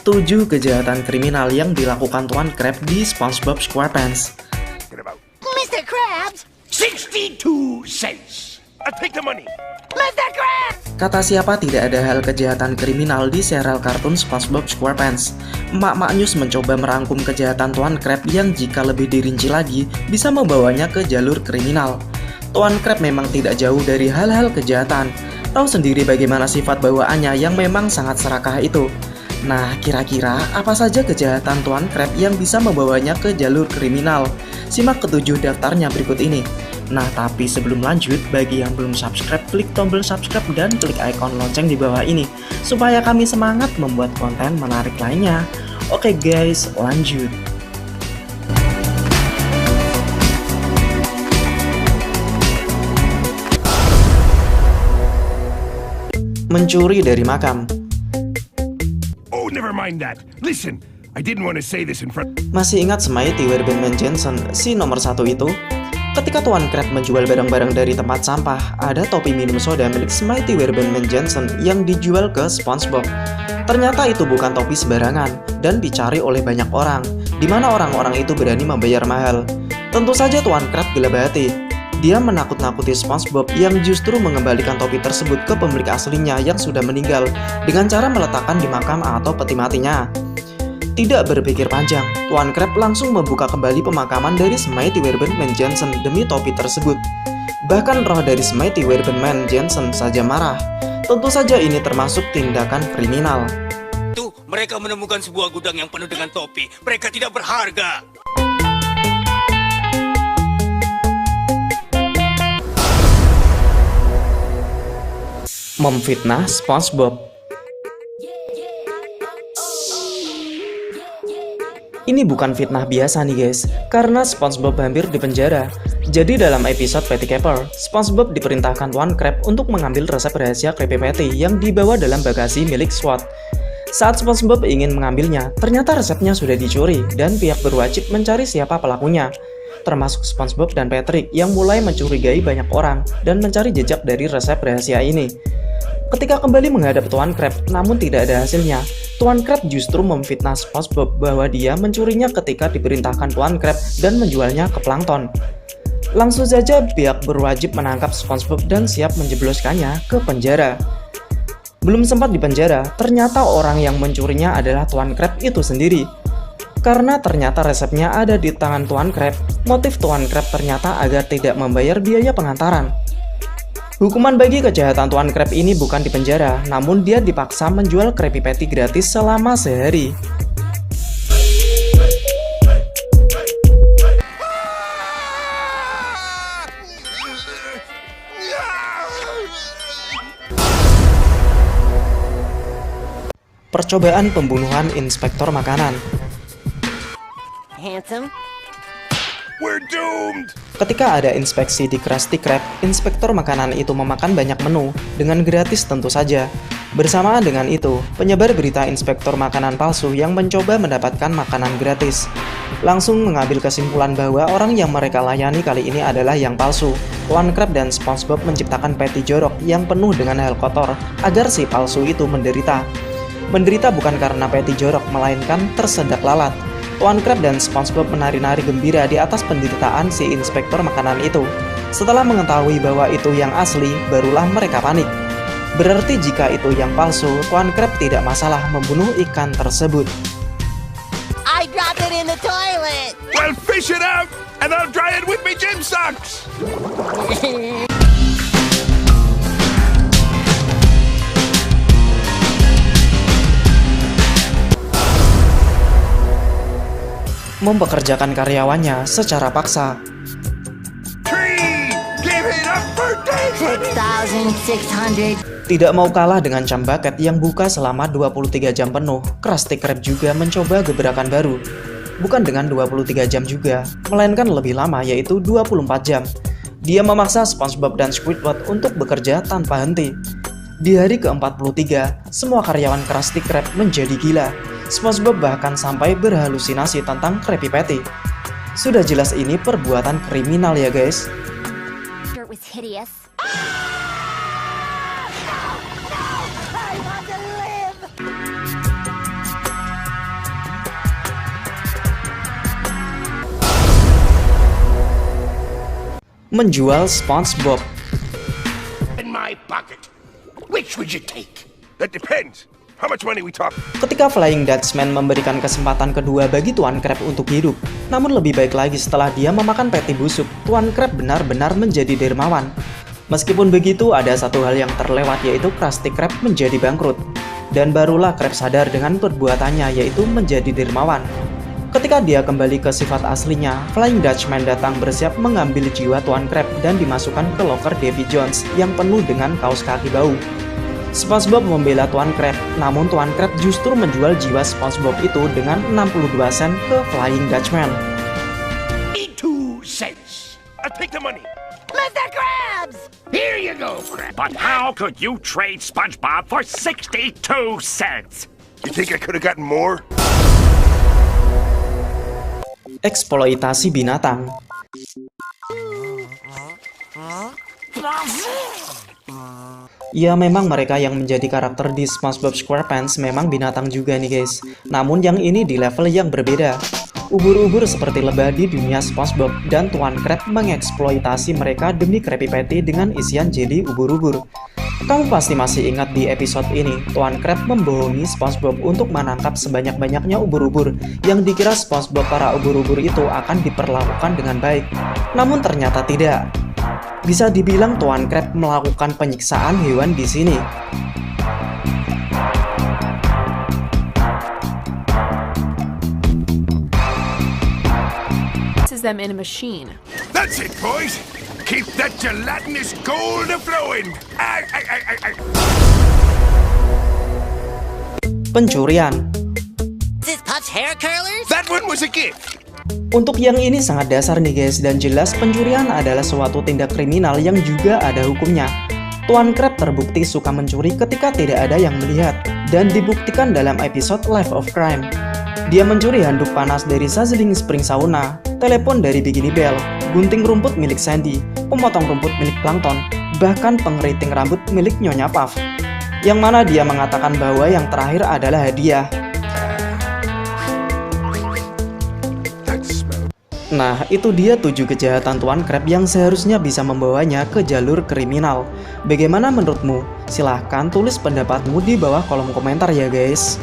7 kejahatan kriminal yang dilakukan Tuan Crab di SpongeBob SquarePants. Mr. Krabs! 62 cents. I'll take the money. Mr. Krabs! Kata siapa tidak ada hal kejahatan kriminal di serial kartun SpongeBob SquarePants. Emak-emak News mencoba merangkum kejahatan Tuan Crab yang jika lebih dirinci lagi bisa membawanya ke jalur kriminal. Tuan Crab memang tidak jauh dari hal-hal kejahatan. Tahu sendiri bagaimana sifat bawaannya yang memang sangat serakah itu. Nah, kira-kira apa saja kejahatan Tuan Crab yang bisa membawanya ke jalur kriminal? Simak ketujuh daftarnya berikut ini. Nah, tapi sebelum lanjut, bagi yang belum subscribe, klik tombol subscribe dan klik icon lonceng di bawah ini, supaya kami semangat membuat konten menarik lainnya. Oke guys, lanjut. Mencuri dari makam. Oh, never mind that. Listen, I didn't want to say this in front. Masih ingat Smitey Werbenman Johnson, si nomor 1 itu? Ketika Tuan Crab menjual barang-barang dari tempat sampah, ada topi minum soda milik Smitey Werbenman Johnson yang dijual ke SpongeBob. Ternyata itu bukan topi sembarangan dan dicari oleh banyak orang, di mana orang-orang itu berani membayar mahal. Tentu saja Tuan Crab gila hati. Dia menakut-nakuti SpongeBob yang justru mengembalikan topi tersebut ke pemilik aslinya yang sudah meninggal dengan cara meletakkan di makam atau peti matinya. Tidak berpikir panjang, Tuan Crab langsung membuka kembali pemakaman dari Smitey Werbenman Johnson demi topi tersebut. Bahkan roh dari Smitey Werbenman Johnson saja marah. Tentu saja ini termasuk tindakan kriminal. Tuh, mereka menemukan sebuah gudang yang penuh dengan topi. Mereka tidak berharga. Memfitnah SpongeBob. Ini bukan fitnah biasa nih guys, karena SpongeBob hampir dipenjara. Jadi dalam episode Patty Caper, SpongeBob diperintahkan Tuan Crab untuk mengambil resep rahasia Krabby Patty yang dibawa dalam bagasi milik SWAT. Saat SpongeBob ingin mengambilnya, ternyata resepnya sudah dicuri dan pihak berwajib mencari siapa pelakunya. Termasuk SpongeBob dan Patrick yang mulai mencurigai banyak orang dan mencari jejak dari resep rahasia ini. Ketika kembali menghadap Tuan Crab, namun tidak ada hasilnya, Tuan Crab justru memfitnah SpongeBob bahwa dia mencurinya ketika diperintahkan Tuan Crab dan menjualnya ke Plankton. Langsung saja pihak berwajib menangkap SpongeBob dan siap menjebloskannya ke penjara. Belum sempat di penjara, ternyata orang yang mencurinya adalah Tuan Crab itu sendiri. Karena ternyata resepnya ada di tangan Tuan Crab, motif Tuan Crab ternyata agar tidak membayar biaya pengantaran. Hukuman bagi kejahatan Tuan Crab ini bukan di penjara, namun dia dipaksa menjual Krabby Patty gratis selama sehari. Percobaan pembunuhan inspektor makanan. Handsome? We're doomed. Ketika ada inspeksi di Krusty Krab, inspektor makanan itu memakan banyak menu, dengan gratis tentu saja. Bersamaan dengan itu, penyebar berita inspektor makanan palsu yang mencoba mendapatkan makanan gratis langsung mengambil kesimpulan bahwa orang yang mereka layani kali ini adalah yang palsu. Tuan Crab dan SpongeBob menciptakan patty jorok yang penuh dengan hal kotor agar si palsu itu menderita. Menderita bukan karena patty jorok, melainkan tersedak lalat. Tuan Crab dan SpongeBob menari-nari gembira di atas penderitaan si inspektor makanan itu. Setelah mengetahui bahwa itu yang asli, barulah mereka panik. Berarti jika itu yang palsu, Tuan Crab tidak masalah membunuh ikan tersebut. I dropped it in the toilet! Well, fish it out, and I'll dry it with me gym socks. Mempekerjakan karyawannya secara paksa. Tree, give it up for David. 6,600. Tidak mau kalah dengan Chum Bucket yang buka selama 23 jam penuh, Krusty Krab juga mencoba gebrakan baru. Bukan dengan 23 jam juga, melainkan lebih lama, yaitu 24 jam. Dia memaksa SpongeBob dan Squidward untuk bekerja tanpa henti. Di hari ke-43, semua karyawan Krusty Krab menjadi gila. SpongeBob bahkan sampai berhalusinasi tentang Krabby Patty. Sudah jelas ini perbuatan kriminal ya guys. It was hideous. menjual SpongeBob. In my pocket. Which would you take? That depends. How much money we talk? Ketika Flying Dutchman memberikan kesempatan kedua bagi Tuan Crab untuk hidup, namun lebih baik lagi setelah dia memakan patty busuk, Tuan Crab benar-benar menjadi dermawan. Meskipun begitu, ada satu hal yang terlewat, yaitu Krusty Krab menjadi bangkrut. Dan barulah Crab sadar dengan perbuatannya, yaitu menjadi dermawan. Ketika dia kembali ke sifat aslinya, Flying Dutchman datang bersiap mengambil jiwa Tuan Crab dan dimasukkan ke loker Davy Jones yang penuh dengan kaos kaki bau. SpongeBob membela Tuan Crab, namun Tuan Crab justru menjual jiwa SpongeBob itu dengan 62 sen ke Flying Dutchman. 2 cents. I'll take the money. Mr. Krabs! Here you go, Crab. But how could you trade SpongeBob for 62 cents? You think I could have gotten more? Eksploitasi binatang. Ya, memang mereka yang menjadi karakter di SpongeBob SquarePants memang binatang juga nih guys. Namun yang ini di level yang berbeda. Ubur-ubur seperti lebah di dunia SpongeBob dan Tuan Crab mengeksploitasi mereka demi Krabby Patty dengan isian jelly ubur-ubur. Kamu pasti masih ingat di episode ini, Tuan Crab membohongi SpongeBob untuk menangkap sebanyak-banyaknya ubur-ubur yang dikira SpongeBob para ubur-ubur itu akan diperlakukan dengan baik. Namun ternyata tidak. Bisa dibilang Tuan Crab melakukan penyiksaan hewan di sini. Them in a machine. That's it, boys. Keep that gelatinous gold a-flowing. Pencurian. This Puff's hair curlers? That one was a gift. Untuk yang ini sangat dasar nih guys, dan jelas pencurian adalah suatu tindak kriminal yang juga ada hukumnya. Tuan Crab terbukti suka mencuri ketika tidak ada yang melihat, dan dibuktikan dalam episode Life of Crime. Dia mencuri handuk panas dari Sizzling Spring Sauna, telepon dari Bikini Bell, gunting rumput milik Sandy, pemotong rumput milik Plankton, bahkan pengeriting rambut milik Nyonya Puff. Yang mana dia mengatakan bahwa yang terakhir adalah hadiah. Nah, itu dia 7 kejahatan Tuan Crab yang seharusnya bisa membawanya ke jalur kriminal. Bagaimana menurutmu? Silahkan tulis pendapatmu di bawah kolom komentar ya guys.